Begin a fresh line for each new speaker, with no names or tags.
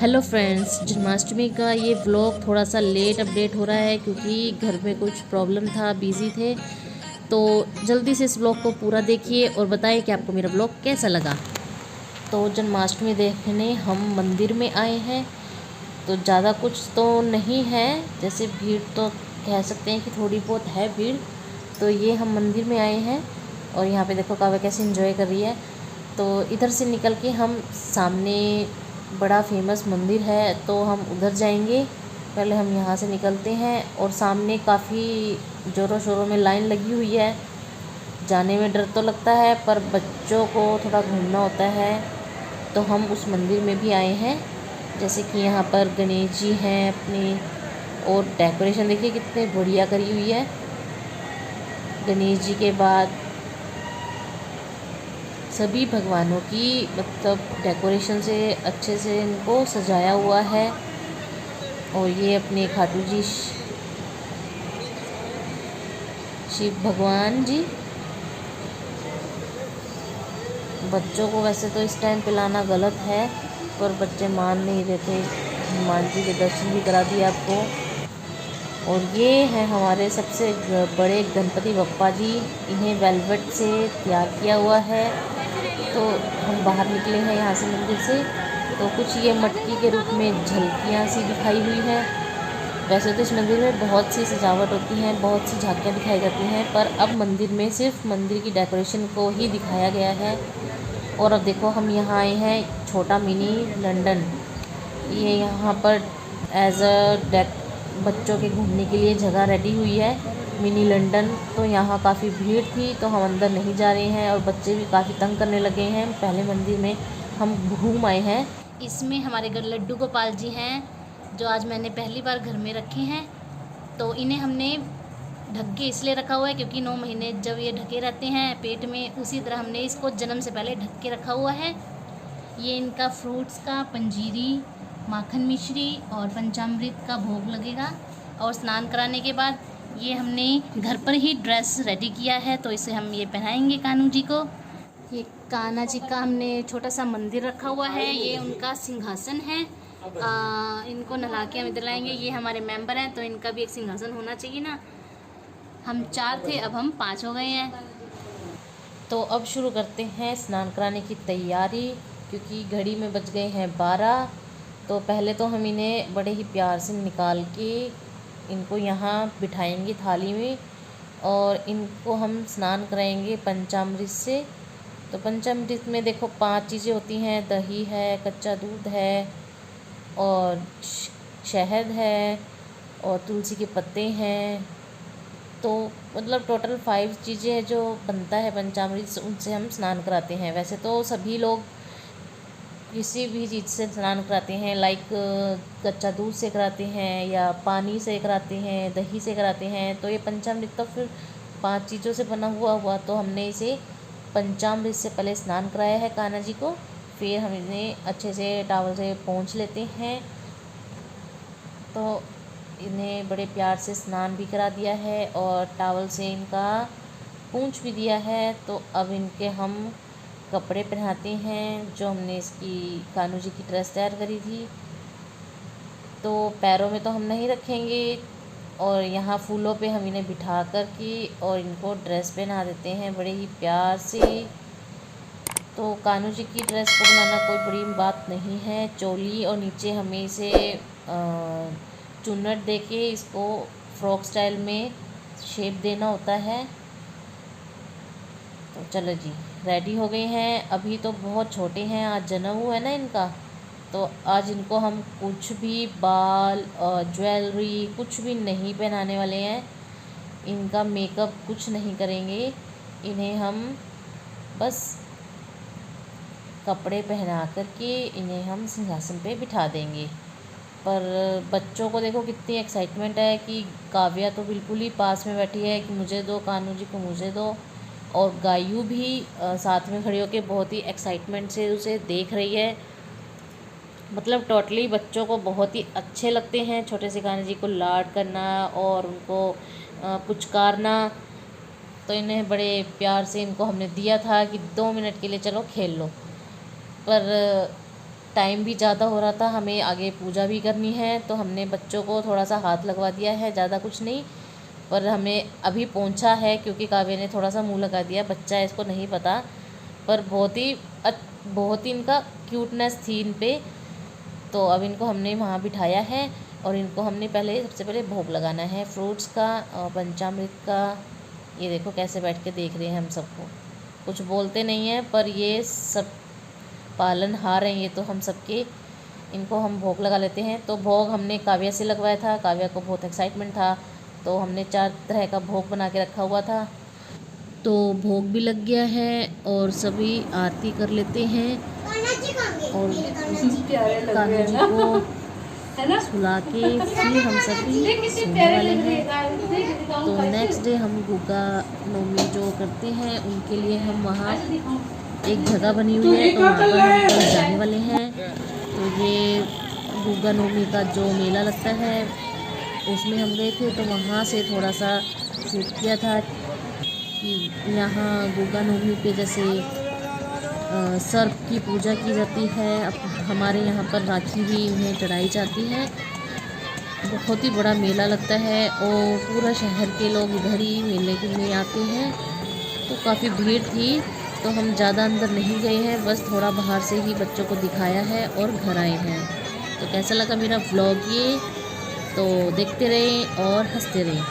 Hello friends, Janmashtami का ये vlog थोड़ा सा लेट अपडेट हो रहा है क्योंकि घर में कुछ प्रॉब्लम था, बिज़ी थे। तो जल्दी से इस व्लॉग को पूरा देखिए और बताइए कि आपको मेरा व्लॉग कैसा लगा। तो जन्माष्टमी देखने हम मंदिर में आए हैं। तो ज़्यादा कुछ तो नहीं है, जैसे भीड़ तो कह सकते हैं कि थोड़ी बहुत है भीड़। तो ये हम मंदिर में आए हैं और यहाँ पे देखो काव्या कैसे एंजॉय कर रही है। तो इधर से निकल के हम सामने बड़ा फेमस मंदिर है तो हम उधर जाएंगे। पहले हम यहाँ से निकलते हैं और सामने काफ़ी ज़ोरों शोरों में लाइन लगी हुई है। जाने में डर तो लगता है पर बच्चों को थोड़ा घूमना होता है, तो हम उस मंदिर में भी आए हैं। जैसे कि यहाँ पर गणेश जी हैं अपनी, और डेकोरेशन देखिए कितने बढ़िया करी हुई है। गणेश जी के बाद सभी भगवानों की मतलब डेकोरेशन से अच्छे से इनको सजाया हुआ है। और ये अपने खाटू जी शिव भगवान जी। बच्चों को वैसे तो इस टाइम पिलाना गलत है पर बच्चे मान नहीं देते। हनुमान जी के दर्शन भी करा दिए आपको। और ये हैं हमारे सबसे बड़े गणपति बप्पा जी। इन्हें वेलवेट से तैयार किया हुआ है। तो हम बाहर निकले हैं यहाँ से मंदिर से, तो कुछ ये मटकी के रूप में झलकियाँ सी दिखाई हुई हैं। वैसे तो इस मंदिर में बहुत सी सजावट होती हैं, बहुत सी झांकियाँ दिखाई जाती हैं, पर अब मंदिर में सिर्फ मंदिर की डेकोरेशन को ही दिखाया गया है। और अब देखो हम यहाँ आए हैं छोटा मिनी लंदन। ये यहाँ पर एज अ बच्चों के घूमने के लिए जगह रेडी हुई है, मिनी लंदन। तो यहाँ काफ़ी भीड़ थी तो हम अंदर नहीं जा रहे हैं और बच्चे भी काफ़ी तंग करने लगे हैं। पहले मंदिर में हम घूम आए हैं। इसमें हमारे घर लड्डू गोपाल जी हैं जो आज मैंने पहली बार घर में रखे हैं। तो इन्हें हमने ढक के इसलिए रखा हुआ है क्योंकि 9 महीने जब ये ढके रहते हैं पेट में, उसी तरह हमने इसको जन्म से पहले ढक के रखा हुआ है। ये इनका फ्रूट्स का पंजीरी, माखन मिश्री और पंचामृत का भोग लगेगा। और स्नान कराने के बाद ये हमने घर पर ही ड्रेस रेडी किया है, तो इसे हम ये पहनाएंगे कान्हा जी को। ये कान्हा जी का हमने छोटा सा मंदिर रखा हुआ है, ये उनका सिंहासन है। इनको नहला के हम इधर लाएंगे। ये हमारे मेंबर हैं तो इनका भी एक सिंहासन होना चाहिए ना। हम 4 थे, अब हम 5 हो गए हैं। तो अब शुरू करते हैं स्नान कराने की तैयारी, क्योंकि घड़ी में बज गए हैं 12। तो पहले तो हम इन्हें बड़े ही प्यार से निकाल के इनको यहाँ बिठाएंगे थाली में और इनको हम स्नान कराएंगे पंचामृत से। तो पंचामृत में देखो 5 चीज़ें होती हैं, दही है, कच्चा दूध है और शहद है और तुलसी के पत्ते हैं। तो मतलब टोटल 5 चीज़ें हैं जो बनता है पंचामृत, उनसे हम स्नान कराते हैं। वैसे तो सभी लोग किसी भी चीज़ से स्नान कराते हैं, लाइक कच्चा दूध से कराते हैं या पानी से कराते हैं, दही से कराते हैं। तो ये पंचामृत तो फिर 5 चीज़ों से बना हुआ तो हमने इसे पंचामृत से पहले स्नान कराया है कान्हा जी को। फिर हम इन्हें अच्छे से टॉवल से पोंछ लेते हैं। तो इन्हें बड़े प्यार से स्नान भी करा दिया है और टॉवल से इनका पोंछ भी दिया है। तो अब इनके हम कपड़े पहनाते हैं जो हमने इसकी कान्हा जी की ड्रेस तैयार करी थी। तो पैरों में तो हम नहीं रखेंगे और यहाँ फूलों पे हम इन्हें बिठा कर के और इनको ड्रेस पहना देते हैं बड़े ही प्यार से। तो कान्हा जी की ड्रेस को बनाना कोई बड़ी बात नहीं है। चोली और नीचे हमें इसे चुन्नट देके इसको फ्रॉक स्टाइल में शेप देना होता है। तो चलो जी, रेडी हो गए हैं। अभी तो बहुत छोटे हैं, आज जन्म हुआ है ना इनका, तो आज इनको हम कुछ भी बाल और ज्वेलरी कुछ भी नहीं पहनाने वाले हैं। इनका मेकअप कुछ नहीं करेंगे, इन्हें हम बस कपड़े पहना कर के इन्हें हम सिंहासन पे बिठा देंगे। पर बच्चों को देखो कितनी एक्साइटमेंट है कि काव्या तो बिल्कुल ही पास में बैठी है कि मुझे दो, कान्हा जी को मुझे दो। और गायू भी साथ में खड़ी होकर बहुत ही एक्साइटमेंट से उसे देख रही है। मतलब टोटली बच्चों को बहुत ही अच्छे लगते हैं छोटे से कान्हा जी को लाड करना और उनको पुचकारना। तो इन्हें बड़े प्यार से इनको हमने दिया था कि 2 मिनट के लिए चलो खेल लो। पर टाइम भी ज़्यादा हो रहा था, हमें आगे पूजा भी करनी है, तो हमने बच्चों को थोड़ा सा हाथ लगवा दिया है, ज़्यादा कुछ नहीं। पर हमें अभी पहुंचा है क्योंकि काव्य ने थोड़ा सा मुंह लगा दिया, बच्चा है इसको नहीं पता, पर बहुत ही इनका क्यूटनेस थी इन पे। तो अब इनको हमने वहाँ बिठाया है और इनको हमने सबसे पहले भोग लगाना है फ्रूट्स का और पंचामृत का। ये देखो कैसे बैठ के देख रहे हैं हम सबको, कुछ बोलते नहीं हैं, पर ये सब पालनहार हैं ये तो हम सबके। इनको हम भोग लगा लेते हैं। तो भोग हमने काव्या से लगवाया था, काव्या को बहुत एक्साइटमेंट था, तो हमने 4 तरह का भोग बना के रखा हुआ था। तो भोग भी लग गया है और सभी आरती कर लेते हैं और कान्हा जी को सुला के फिर हम सभी सोने वाले हैं। तो नेक्स्ट डे हम गुग्गा नवमी जो करते हैं उनके लिए हम वहाँ एक जगह बनी हुई है, तो वहाँ पर हम कल जाने वाले हैं। तो ये गुग्गा नवमी का जो मेला लगता है उसमें हम गए थे, तो वहाँ से थोड़ा सा शूट किया था कि यहाँ गुग्गा नवमी पे जैसे सर्प की पूजा की जाती है। अब हमारे यहाँ पर राखी भी उन्हें चढ़ाई जाती है। बहुत ही बड़ा मेला लगता है और पूरा शहर के लोग इधर ही मेले में आते हैं, तो काफ़ी भीड़ थी, तो हम ज़्यादा अंदर नहीं गए हैं, बस थोड़ा बाहर से ही बच्चों को दिखाया है और घर आए हैं। तो कैसा लगा मेरा व्लॉग ये, तो देखते रहें और हंसते रहें।